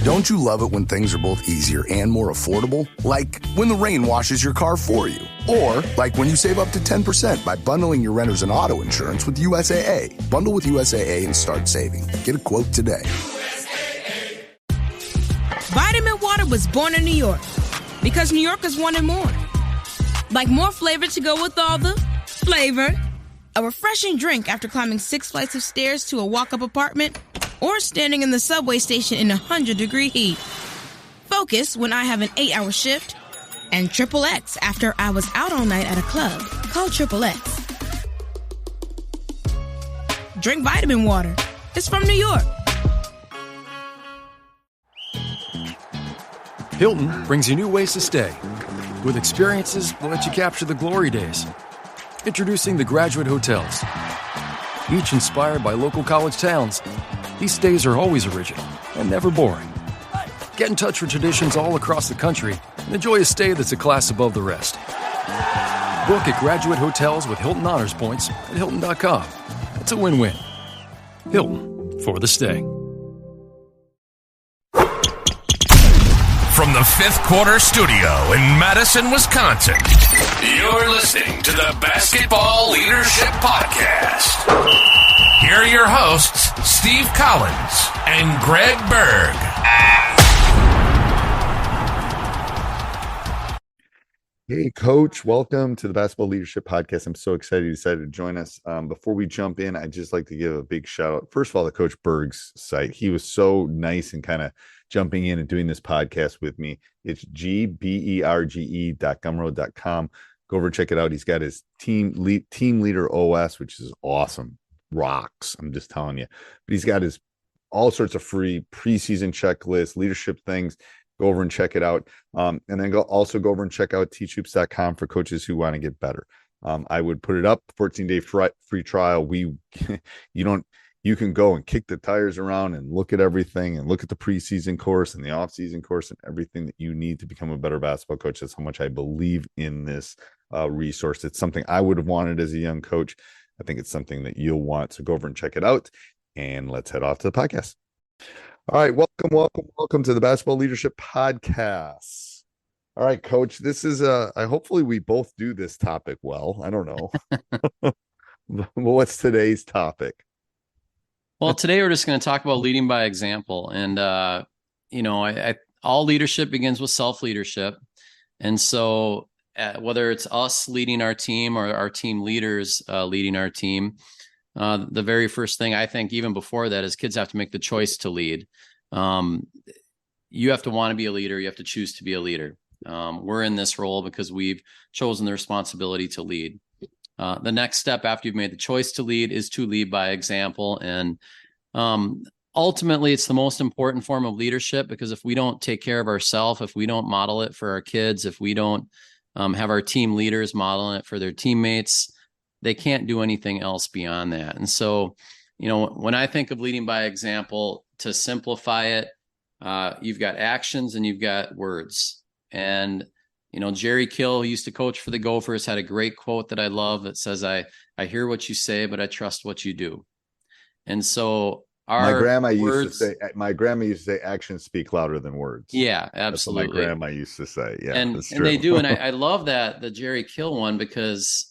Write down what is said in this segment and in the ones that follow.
Don't you love it when things are both easier and more affordable? Like when the rain washes your car for you. Or like when you save up to 10% by bundling your renters and auto insurance with USAA. Bundle with USAA and start saving. Get a quote today. Vitamin Water was born in New York because New Yorkers wanted more. Like more flavor to go with all the flavor. A refreshing drink after climbing 6 flights of stairs to a walk-up apartment, or standing in the subway station in 100-degree heat. Focus when I have an 8-hour shift, and Triple X after I was out all night at a club. Call Triple X. Drink vitamin water. It's from New York. Hilton brings you new ways to stay. With experiences that let you capture the glory days. Introducing the Graduate Hotels. Each inspired by local college towns, these stays are always original and never boring. Get in touch with traditions all across the country and enjoy a stay that's a class above the rest. Book at Graduate Hotels with Hilton Honors Points at Hilton.com. It's a win-win. Hilton, for the stay. From the Fifth Quarter Studio in Madison, Wisconsin, you're listening to the Basketball Leadership Podcast. Here are your hosts, Steve Collins and Greg Berg. Hey, Coach. Welcome to the Basketball Leadership Podcast. I'm so excited you decided to join us. Before we jump in, I'd just like to give a big shout out. First of all, to Coach Berg's site. He was so nice and kind of jumping in and doing this podcast with me. It's gberge.gumroad.com. Go over and check it out. He's got his team leader OS, which is awesome. Rocks. I'm just telling you. But he's got his all sorts of free preseason checklists, leadership things. Go over and check it out. And then go over and check out teachhoops.com for coaches who want to get better. I would put it up, 14-day free trial. You can go and kick the tires around and look at everything and look at the preseason course and the off-season course and everything that you need to become a better basketball coach. That's how much I believe in this resource. It's something I would have wanted as a young coach. I think it's something that you'll want. So go over and check it out. And let's head off to the podcast. All right. Welcome to the Basketball Leadership Podcast. All right, Coach, this is hopefully we both do this topic well. I don't know. What's today's topic? Well, today we're just going to talk about leading by example. And, all leadership begins with self-leadership. And so whether it's us leading our team or our team leaders leading our team, the very first thing I think, even before that, is kids have to make the choice to lead. You have to want to be a leader. You have to choose to be a leader. We're in this role because we've chosen the responsibility to lead. The next step after you've made the choice to lead is to lead by example. And ultimately, it's the most important form of leadership, because if we don't take care of ourselves, if we don't model it for our kids, if we don't have our team leaders modeling it for their teammates, they can't do anything else beyond that. And so, when I think of leading by example, to simplify it, you've got actions and you've got words. And Jerry Kill, who used to coach for the Gophers, had a great quote that I love that says, I hear what you say, but I trust what you do. And so my grandma used to say, actions speak louder than words. Yeah, absolutely. That's what my grandma used to say. Yeah, and they do. And I love the Jerry Kill one, because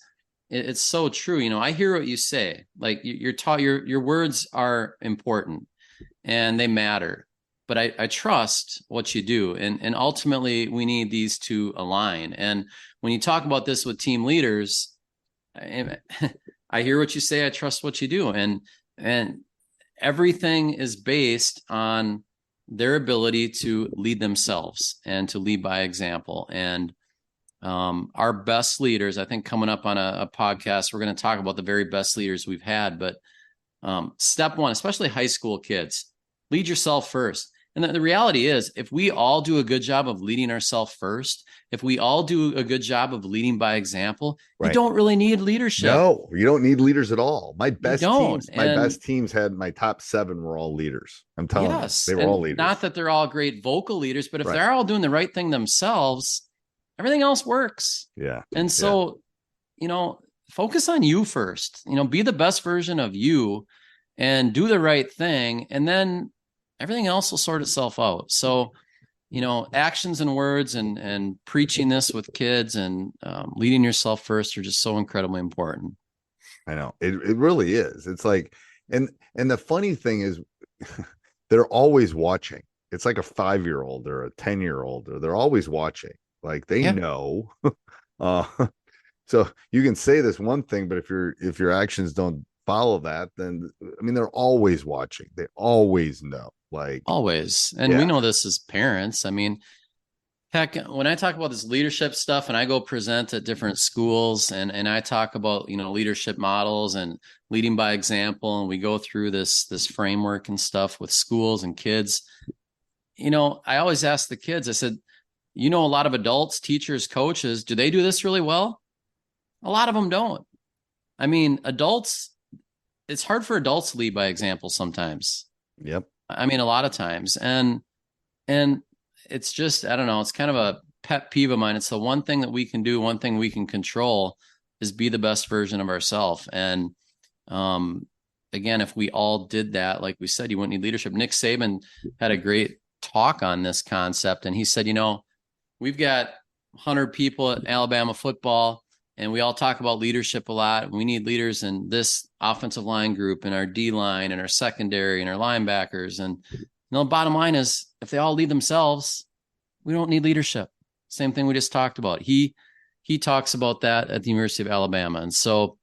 it's so true. I hear what you say. Like you're taught, your words are important and they matter. But I trust what you do. And ultimately, we need these to align. And when you talk about this with team leaders, I hear what you say, I trust what you do. And everything is based on their ability to lead themselves and to lead by example. And our best leaders, I think coming up on a podcast, we're going to talk about the very best leaders we've had. But step one, especially high school kids, lead yourself first. And the reality is, if we all do a good job of leading ourselves first, if we all do a good job of leading by example, right, you don't really need leadership. No, you don't need leaders at all. My best teams had my top 7 were all leaders. I'm telling you, they were all leaders. Not that they're all great vocal leaders, but if they're all doing the right thing themselves, everything else works. Yeah. And so, focus on you first. Be the best version of you and do the right thing. And then everything else will sort itself out. So, actions and words and preaching this with kids and leading yourself first are just so incredibly important. I know it really is. It's like, and the funny thing is they're always watching. It's like a 5-year-old or a 10-year-old, or they're always watching. Like they know. So you can say this one thing, but if your actions don't follow that, then I mean, they're always watching. They always know. Like always. And we know this as parents. I mean, heck, when I talk about this leadership stuff and I go present at different schools and I talk about, leadership models and leading by example, and we go through this framework and stuff with schools and kids, I always ask the kids, I said, a lot of adults, teachers, coaches, do they do this really well? A lot of them don't. I mean, adults, it's hard for adults to lead by example sometimes. Yep. I mean, a lot of times. And it's just, I don't know, it's kind of a pet peeve of mine. It's the one thing that we can do, one thing we can control is be the best version of ourselves. And again, if we all did that, like we said, you wouldn't need leadership. Nick Saban had a great talk on this concept. And he said, we've got 100 people at Alabama football, and we all talk about leadership a lot. We need leaders in this offensive line group, and our D line, and our secondary, and our linebackers. And the bottom line is, if they all lead themselves, we don't need leadership. Same thing we just talked about. He talks about that at the University of Alabama. And so,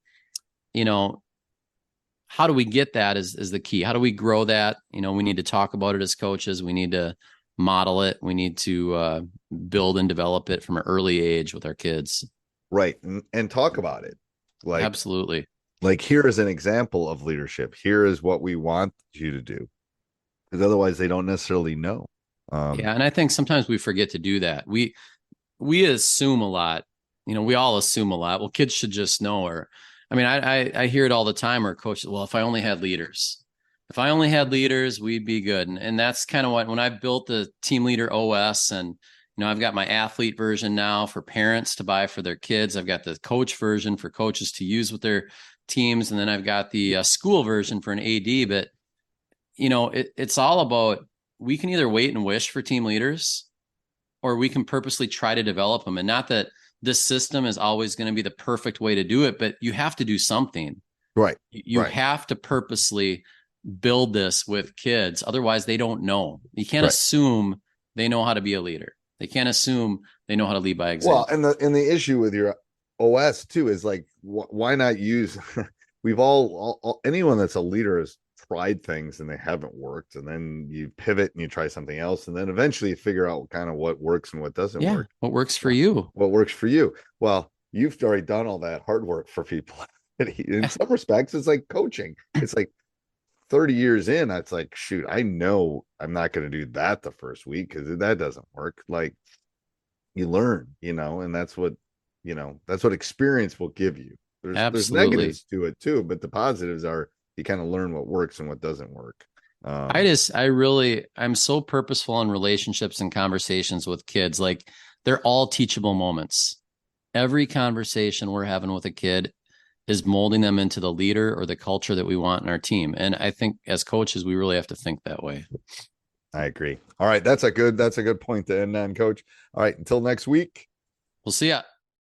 how do we get that is the key. How do we grow that? We need to talk about it as coaches. We need to model it. We need to build and develop it from an early age with our kids. Right. And talk about it. Like, absolutely. Like, here is an example of leadership. Here is what we want you to do. Because otherwise they don't necessarily know. And I think sometimes we forget to do that. We assume a lot. We all assume a lot. Well, kids should just know. Or, I mean, I hear it all the time where coaches, well, if I only had leaders, we'd be good. And that's kind of when I built the Team Leader OS, and I've got my athlete version now for parents to buy for their kids. I've got the coach version for coaches to use with their teams. And then I've got the school version for an AD. But, it's all about, we can either wait and wish for team leaders, or we can purposely try to develop them. And not that this system is always going to be the perfect way to do it, but you have to do something. Right. You have to purposely build this with kids. Otherwise, they don't know. You can't assume they know how to be a leader. They can't assume they know how to lead by example. Well, and the issue with your OS too is like, why not use? We've all anyone that's a leader has tried things and they haven't worked, and then you pivot and you try something else, and then eventually you figure out what works and what doesn't work. What works for you? What works for you? Well, you've already done all that hard work for people. In some respects, it's like coaching. It's like 30 years in, it's like, shoot, I know I'm not going to do that the first week because that doesn't work. Like, you learn, and that's what experience will give you. There's negatives to it too, but the positives are you kind of learn what works and what doesn't work. I'm so purposeful in relationships and conversations with kids. Like, they're all teachable moments. Every conversation we're having with a kid is molding them into the leader or the culture that we want in our team. And I think as coaches, we really have to think that way. I agree. All right. That's a good point to end on, Coach. All right. Until next week. We'll see ya.